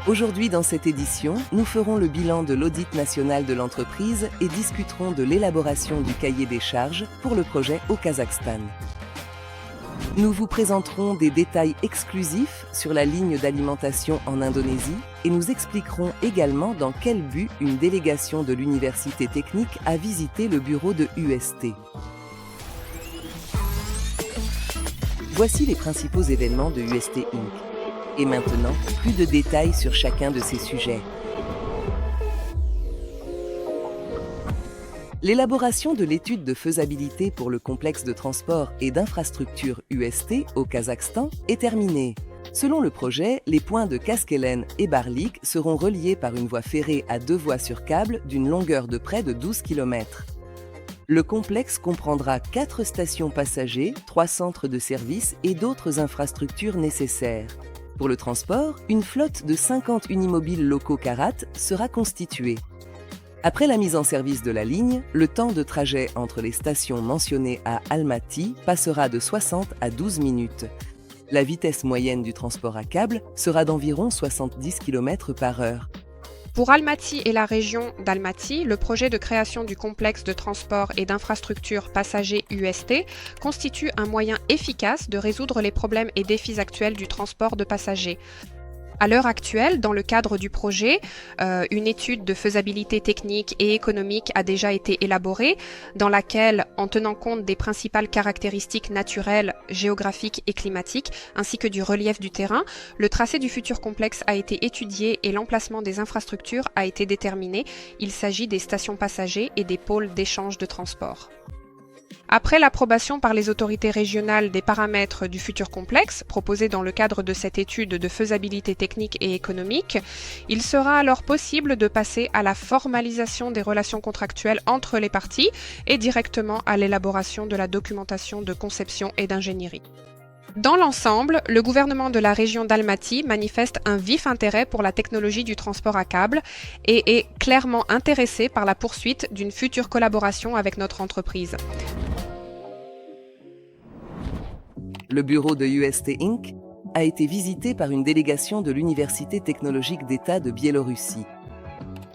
Aujourd'hui, dans cette édition, nous ferons le bilan de l'audit national de l'entreprise et discuterons de l'élaboration du cahier des charges pour le projet au Kazakhstan. Nous vous présenterons des détails exclusifs sur la ligne d'alimentation en Indonésie et nous expliquerons également dans quel but une délégation de l'université technique a visité le bureau de UST. Voici les principaux événements de UST Inc. Et maintenant, plus de détails sur chacun de ces sujets. L'élaboration de l'étude de faisabilité pour le complexe de transport et d'infrastructure UST au Kazakhstan est terminée. Selon le projet, les points de Kaskelen et Barlik seront reliés par une voie ferrée à 2 voies sur câble d'une longueur de près de 12 km. Le complexe comprendra 4 stations passagers, 3 centres de services et d'autres infrastructures nécessaires. Pour le transport, une flotte de 50 unimobiles locaux Karat sera constituée. Après la mise en service de la ligne, le temps de trajet entre les stations mentionnées à Almaty passera de 60 à 12 minutes. La vitesse moyenne du transport à câble sera d'environ 70 km/h. Pour Almaty et la région d'Almaty, le projet de création du complexe de transport et d'infrastructure passagers UST constitue un moyen efficace de résoudre les problèmes et défis actuels du transport de passagers. À l'heure actuelle, dans le cadre du projet, une étude de faisabilité technique et économique a déjà été élaborée, dans laquelle, en tenant compte des principales caractéristiques naturelles, géographiques et climatiques, ainsi que du relief du terrain, le tracé du futur complexe a été étudié et l'emplacement des infrastructures a été déterminé. Il s'agit des stations passagers et des pôles d'échange de transport. Après l'approbation par les autorités régionales des paramètres du futur complexe, proposés dans le cadre de cette étude de faisabilité technique et économique, il sera alors possible de passer à la formalisation des relations contractuelles entre les parties et directement à l'élaboration de la documentation de conception et d'ingénierie. Dans l'ensemble, le gouvernement de la région d'Almaty manifeste un vif intérêt pour la technologie du transport à câble et est clairement intéressé par la poursuite d'une future collaboration avec notre entreprise. Le bureau de UST Inc. a été visité par une délégation de l'Université technologique d'État de Biélorussie.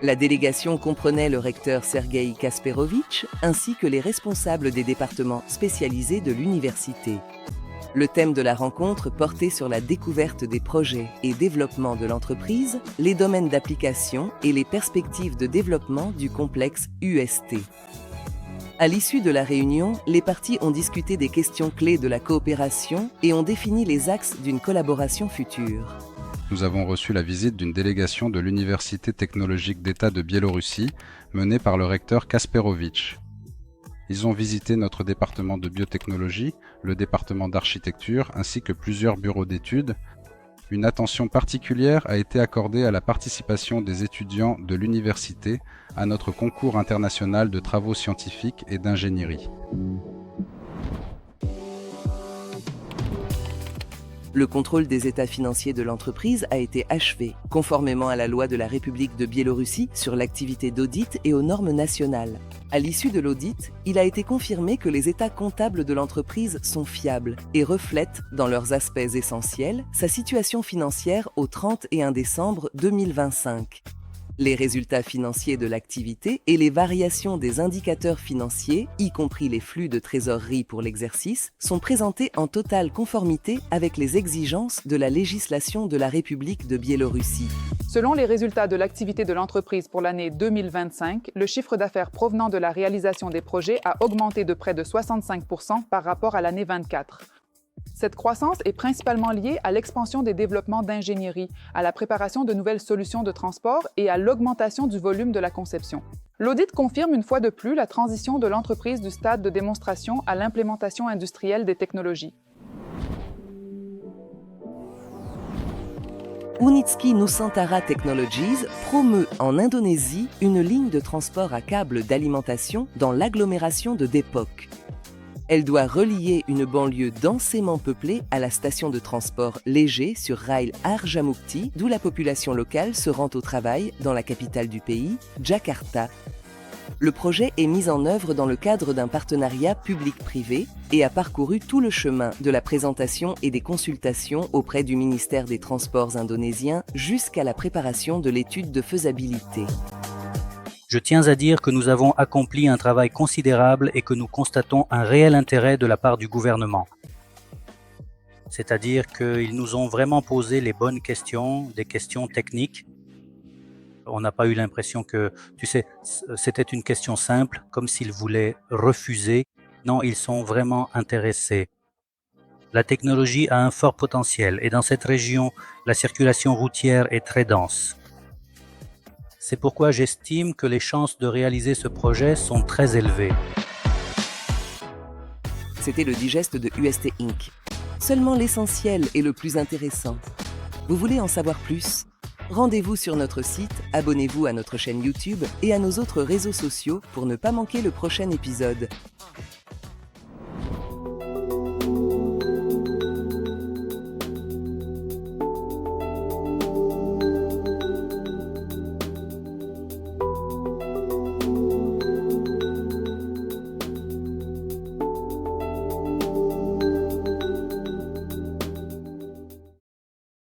La délégation comprenait le recteur Sergueï Kasperovitch ainsi que les responsables des départements spécialisés de l'université. Le thème de la rencontre portait sur la découverte des projets et développement de l'entreprise, les domaines d'application et les perspectives de développement du complexe UST. À l'issue de la réunion, les parties ont discuté des questions clés de la coopération et ont défini les axes d'une collaboration future. Nous avons reçu la visite d'une délégation de l'Université technologique d'État de Biélorussie, menée par le recteur Kasperovitch. Ils ont visité notre département de biotechnologie, le département d'architecture ainsi que plusieurs bureaux d'études. Une attention particulière a été accordée à la participation des étudiants de l'université à notre concours international de travaux scientifiques et d'ingénierie. Le contrôle des états financiers de l'entreprise a été achevé, conformément à la loi de la République de Biélorussie sur l'activité d'audit et aux normes nationales. À l'issue de l'audit, il a été confirmé que les états comptables de l'entreprise sont fiables et reflètent, dans leurs aspects essentiels, sa situation financière au 31 décembre 2025. Les résultats financiers de l'activité et les variations des indicateurs financiers, y compris les flux de trésorerie pour l'exercice, sont présentés en totale conformité avec les exigences de la législation de la République de Biélorussie. Selon les résultats de l'activité de l'entreprise pour l'année 2025, le chiffre d'affaires provenant de la réalisation des projets a augmenté de près de 65% par rapport à l'année 24. Cette croissance est principalement liée à l'expansion des développements d'ingénierie, à la préparation de nouvelles solutions de transport et à l'augmentation du volume de la conception. L'audit confirme une fois de plus la transition de l'entreprise du stade de démonstration à l'implémentation industrielle des technologies. Unitsky Nusantara Technologies promeut en Indonésie une ligne de transport à câble d'alimentation dans l'agglomération de Depok. Elle doit relier une banlieue densément peuplée à la station de transport léger sur rail Harjamukti, d'où la population locale se rend au travail dans la capitale du pays, Jakarta. Le projet est mis en œuvre dans le cadre d'un partenariat public-privé et a parcouru tout le chemin de la présentation et des consultations auprès du ministère des Transports indonésien jusqu'à la préparation de l'étude de faisabilité. Je tiens à dire que nous avons accompli un travail considérable et que nous constatons un réel intérêt de la part du gouvernement. C'est-à-dire qu'ils nous ont vraiment posé les bonnes questions, des questions techniques. On n'a pas eu l'impression que, c'était une question simple, comme s'ils voulaient refuser. Non, ils sont vraiment intéressés. La technologie a un fort potentiel et dans cette région, la circulation routière est très dense. C'est pourquoi j'estime que les chances de réaliser ce projet sont très élevées. C'était le digeste de UST Inc. Seulement l'essentiel est le plus intéressant. Vous voulez en savoir plus ? Rendez-vous sur notre site, abonnez-vous à notre chaîne YouTube et à nos autres réseaux sociaux pour ne pas manquer le prochain épisode.